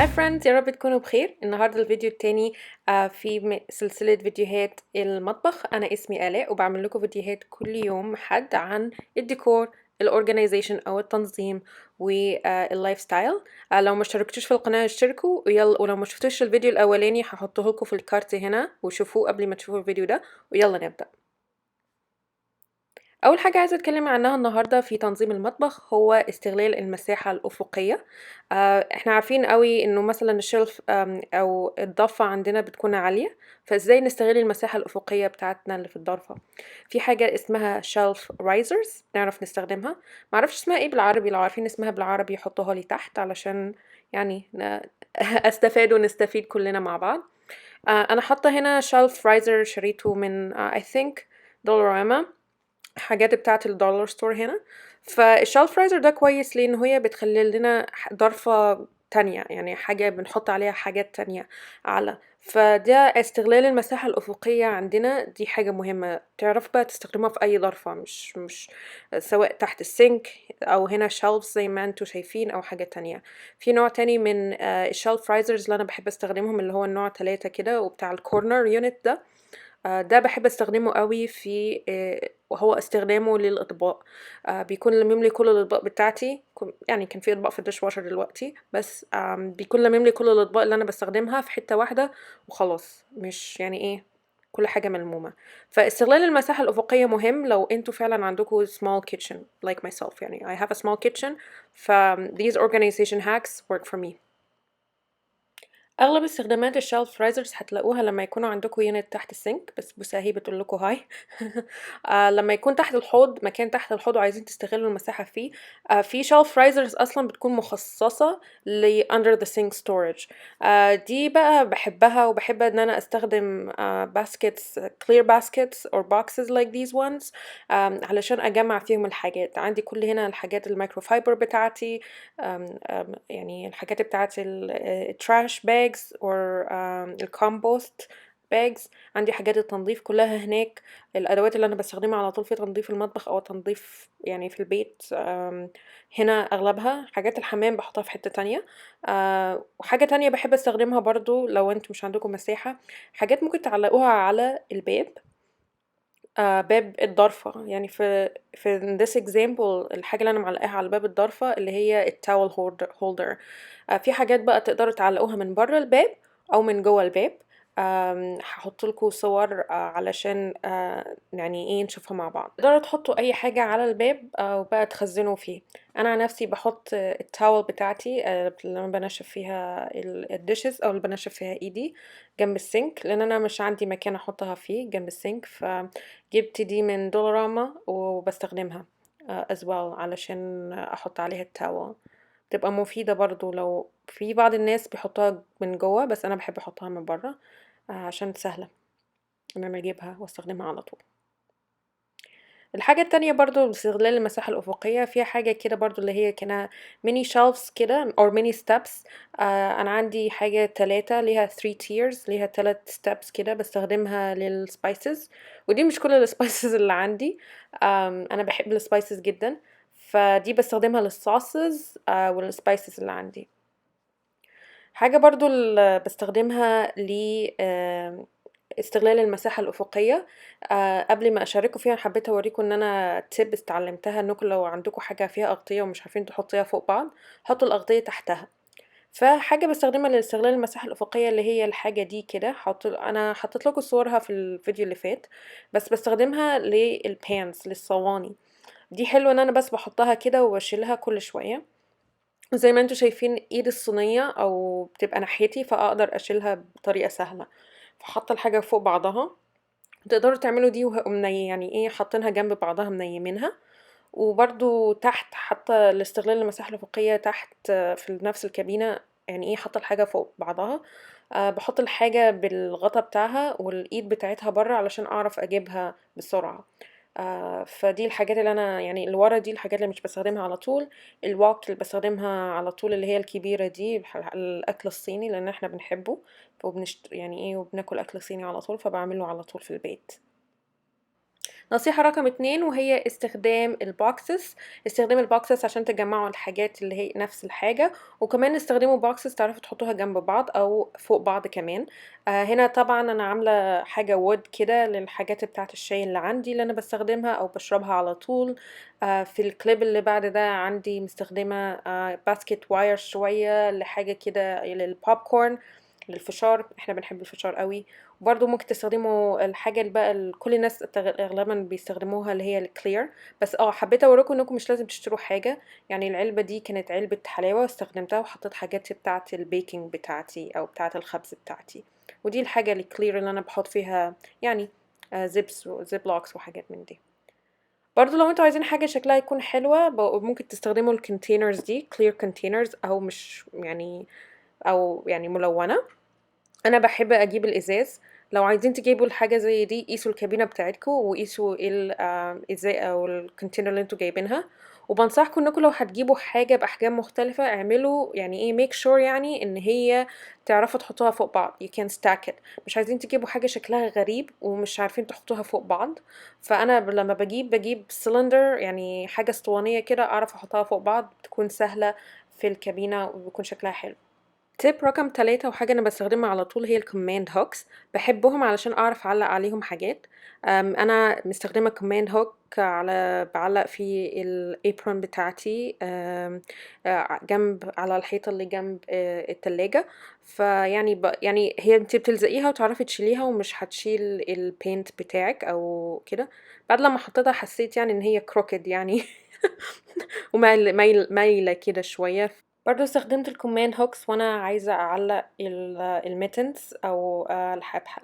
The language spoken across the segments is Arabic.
هاي فريندز، يا رب تكونوا بخير. النهارده الفيديو التاني في سلسلة فيديوهات المطبخ. أنا اسمي آلاء وبعمل لكم فيديوهات كل يوم حد عن الديكور، الاورجنايزيشن أو التنظيم واللايف ستايل. لو ما اشتركتوش في القناة اشتركوا ويلا، ولو ما شفتوش الفيديو الأولاني هحطه لكم في الكارت هنا وشوفوه قبل ما تشوفوا الفيديو ده، ويلا نبدأ. أول حاجة عايزة أتكلم عنها النهاردة في تنظيم المطبخ هو استغلال المساحة الأفقية. احنا عارفين قوي انه مثلا الشلف او الضفة عندنا بتكون عالية، فازاي نستغل المساحة الأفقية بتاعتنا اللي في الضرفة. في حاجة اسمها شلف رايزرز نعرف نستخدمها. معرفش اسمها ايه بالعربي، لو عارفين اسمها بالعربي حطوها لي تحت علشان يعني استفاد ونستفيد كلنا مع بعض. انا حاطة هنا شلف رايزر شريته من I think دولراما، حاجات بتاعة الدولار ستور هنا. فالشلف رايزر ده كويس لان هي بتخلي لنا ضرفة تانية، يعني حاجة بنحط عليها حاجات تانية أعلى. فده استغلال المساحة الأفقية عندنا، دي حاجة مهمة تعرف بقى تستخدمها في أي ضرفة، مش سواء تحت السينك أو هنا شلف زي ما انتوا شايفين أو حاجة تانية. في نوع تاني من الشلف رايزرز اللي أنا بحب استخدمهم اللي هو النوع 3 كده وبتاع الكورنر يونت ده. ده باحب استخدمه قوي في وهو استخدامه للأطباق. بيكون لمم لي كل الأطباق بتاعتي، يعني كان في أطباق في الدش واشر دلوقتي، بس بيكون لمم لي كل الأطباق اللي أنا بستخدمها في حتة واحدة وخلاص، مش يعني ايه كل حاجة ملمومة. فاستغلال المساحة الأفقية مهم لو انتوا فعلا عندكم small kitchen like myself. يعني I have a small kitchen، ف these organization hacks work for me. اغلب استخدامات الشلف رايزرز هتلاقوها لما يكونوا عندكم يونت تحت السنك، بس بوساهي بتقول لكم هاي. لما يكون تحت الحوض، مكان تحت الحوض وعايزين تستغلوا المساحه فيه، في شلف رايزرز اصلا بتكون مخصصه ل under the sink storage. دي بقى بحبها، وبحب ان انا استخدم baskets clear baskets or boxes like these ones علشان اجمع فيهم الحاجات. عندي كل هنا الحاجات المايكرو فايبر بتاعتي، يعني الحاجات بتاعت التراش باجز or الكومبوست باجز. عندي حاجات التنظيف كلها هناك. الأدوات اللي أنا بستخدمها على طول في تنظيف المطبخ أو تنظيف يعني في البيت هنا أغلبها. حاجات الحمام بحطها في حتة تانية. وحاجة تانية بحب استخدمها برضو لو انتوا مش عندكم مساحة، حاجات ممكن تعلقوها على الباب، باب الضرفة. يعني في this example الحاجة اللي أنا معلقاها على باب الضرفة اللي هي التاول holder. في حاجات بقى تقدروا تعلقوها من بره الباب أو من جوه الباب. هحط لكم صور علشان يعني ايه نشوفها مع بعض. تقدروا تحطوا اي حاجة على الباب وبقى تخزنوا فيه. انا عن نفسي بحط التاول بتاعتي اللي انا بنشف فيها الديشز او اللي بنشف فيها ايدي جنب السينك، لان انا مش عندي مكان احطها فيه جنب السينك، فجبت دي من دولراما وبستخدمها as well علشان احط عليها التاول. بتبقى مفيدة برضو لو في بعض الناس بيحطوها من جوه، بس انا بحب احطها من بره عشان سهلة ان انا اجيبها واستخدمها على طول. الحاجة التانية برضو باستغلال المساحة الأفقية، فيها حاجة كده برضو اللي هي كأنها ميني شيلفز كده or mini steps. أنا عندي حاجة 3 ليها 3 tiers، ليها 3 steps كده بستخدمها للسبايسز. ودي مش كل السبايسز اللي عندي. أنا بحب السبايسز جدا، فدي بستخدمها للصوصز والسبايسز اللي عندي. حاجة برضو اللي بستخدمها استغلال المساحة الأفقية. قبل ما أشارككم فيها حبيت أوريكم إن أنا تيب اتعلمتها، إنكم لو عندكم حاجة فيها أغطية ومش عارفين تحطيها فوق بعض حطوا الأغطية تحتها. فحاجة بستخدمها لاستغلال المساحة الأفقية اللي هي الحاجة دي كده، أنا حطيت لكم صورها في الفيديو اللي فات، بس بستخدمها للبانز للصواني. دي حلوة إن أنا بس بحطها كده وبشيلها كل شوية. زي ما انتوا شايفين ايد الصينية او بتبقى ناحيتي، فاقدر اشيلها بطريقة سهلة. فحاطة الحاجة فوق بعضها. تقدروا تعملوا دي ومني يعني ايه حاطينها جنب بعضها منيمينها. وبرضو تحت حاطة لاستغلال المساحة الأفقية تحت في نفس الكابينة، يعني ايه حاطة الحاجة فوق بعضها. بحط الحاجة بالغطا بتاعها والايد بتاعتها برا علشان اعرف اجيبها بسرعة. فدي الحاجات اللي انا يعني اللي ورا دي الحاجات اللي مش بستخدمها على طول. الوok اللي بستخدمها على طول اللي هي الكبيرة دي الأكل الصيني لأن احنا بنحبه، يعني ايه وبناكل أكل صيني على طول، فبعمله على طول في البيت. نصيحة رقم 2 وهي استخدام البوكسز عشان تجمعوا الحاجات اللي هي نفس الحاجة، وكمان استخدموا بوكسز تعرفوا تحطوها جنب بعض أو فوق بعض كمان. هنا طبعا أنا عاملة حاجة وود كده للحاجات بتاعة الشاي اللي عندي اللي أنا بستخدمها أو بشربها على طول. في الكليب اللي بعد ده عندي مستخدمة باسكت واير شوية لحاجة كده للبوب كورن للفشار، احنا بنحب الفشار قوي. وبرضه ممكن تستخدموا الحاجة اللي بقى كل الناس اغلبا بيستخدموها اللي هي الكلير. بس حبيت اوريكم انكم مش لازم تشتروا حاجة. يعني العلبة دي كانت علبة حلاوة استخدمتها وحطيت حاجات بتاعة البيكنج بتاعتي او بتاعة الخبز بتاعتي. ودي الحاجة الكلير اللي انا بحط فيها يعني زيبس وزيب لوكس وحاجات من دي. برضه لو انتوا عايزين حاجة شكلها يكون حلوة ممكن تستخدموا الكونتينرز دي clear containers او مش يعني او يعني ملونة. انا بحب اجيب الازاز. لو عايزين تجيبوا الحاجه زي دي قيسوا الكابينه بتاعتكم وقيسوا ازاي او الكونتينر اللي انتوا جايبينها. وبنصحكم انكم لو هتجيبوا حاجه باحجام مختلفه اعملوا يعني ايه ميك شور يعني ان هي تعرفوا تحطوها فوق بعض you can stack it. مش عايزين تجيبوا حاجه شكلها غريب ومش عارفين تحطوها فوق بعض. فانا لما بجيب سلندر يعني حاجه اسطوانيه كده اعرف احطها فوق بعض بتكون سهله في الكابينه وبيكون شكلها حلو. تيب رقم 3 وحاجة أنا بستخدمها على طول هي الكوماند هوكس. بحبهم علشان أعرف أعلق عليهم حاجات. أنا مستخدمة كوماند هوك بعلق في الابرون بتاعتي جنب على الحيطة اللي جنب التلاجة. فيعني يعني هي انتي بتلزقيها وتعرفي تشيليها ومش هتشيل البينت بتاعك أو كده. بعد لما حطيتها حسيت يعني ان هي كروكد يعني مايلة كده شوية. برضه استخدمت الكومان هوكس وانا عايزة اعلق الميتنز او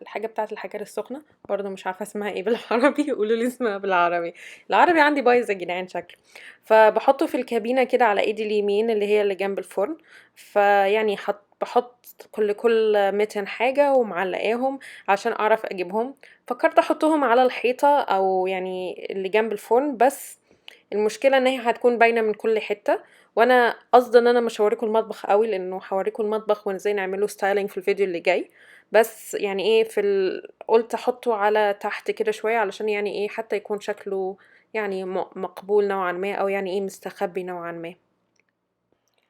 الحاجة بتاعة الحاجات السخنة. برضه مش عارفة اسمها ايه بالعربي قولوا لي اسمها بالعربي. العربي عندي بايظ يا جدعان شكله. فبحطه في الكابينة كده على ايدي اليمين اللي هي اللي جنب الفرن. فيعني بحط كل ميتن حاجة ومعلقاهم عشان اعرف اجيبهم. فكرت احطهم على الحيطة او يعني اللي جنب الفرن بس المشكلة ان هي هتكون باينة من كل حتة. وانا قصدي ان انا مش هوريكم المطبخ قوي لانه هوريكم المطبخ وازاي نعمله ستايلينج في الفيديو اللي جاي. بس يعني ايه قلت احطه على تحت كده شوية علشان يعني ايه حتى يكون شكله يعني مقبول نوعا ما او يعني ايه مستخبي نوعا ما.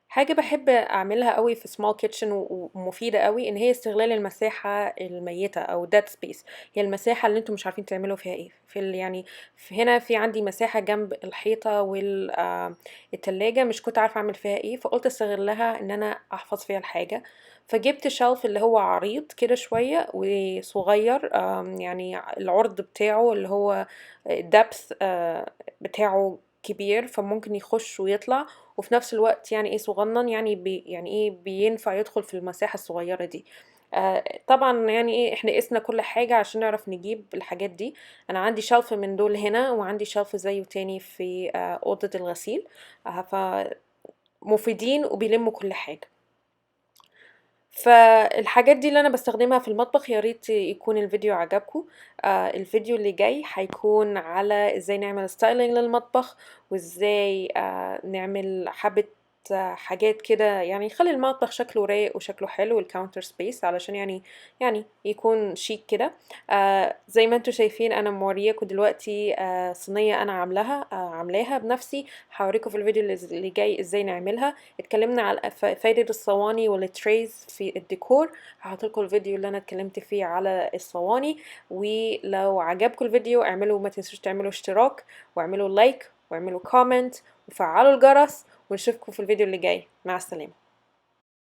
حاجة باحب أعملها أوي في small kitchen ومفيدة أوي إن هي استغلال المساحة الميتة أو dead space. هي المساحة اللي انتم مش عارفين تعملوا فيها ايه يعني هنا في عندي مساحة جنب الحيطة التلاجة مش كنت عارفة أعمل فيها ايه فقلت استغلها إن أنا أحفظ فيها الحاجة. فجبت شلف اللي هو عريض كده شوية وصغير يعني العرض بتاعه اللي هو depth بتاعه كبير فممكن يخش ويطلع. وفي نفس الوقت يعني ايه صغنن يعني يعني ايه بينفع يدخل في المساحة الصغيرة دي. طبعا يعني ايه احنا قسنا كل حاجة عشان نعرف نجيب الحاجات دي. انا عندي شلف من دول هنا وعندي شلف زيه تاني في اوضة الغسيل. فمفيدين وبيلموا كل حاجة. فالحاجات دي اللي انا بستخدمها في المطبخ يا ريت يكون الفيديو عجبكم. الفيديو اللي جاي هيكون على ازاي نعمل ستايلينج للمطبخ وازاي نعمل حبة حاجات كده يعني يخلي المطبخ شكله رايق وشكله حلو والكاونتر سبيس علشان يعني يكون شيك كده. زي ما انتوا شايفين انا مورياكم دلوقتي صينية انا عاملاها بنفسي. هوريكم في الفيديو اللي جاي ازاي نعملها. اتكلمنا على فايدة الصواني والتريز في الديكور. هحطلكوا الفيديو اللي انا اتكلمت فيه على الصواني. ولو عجبكم الفيديو ما تنسوش تعملوا اشتراك واعملوا لايك واعملوا كومنت وفعلوا الجرس ونشوفكم في الفيديو اللي جاي. مع السلامة.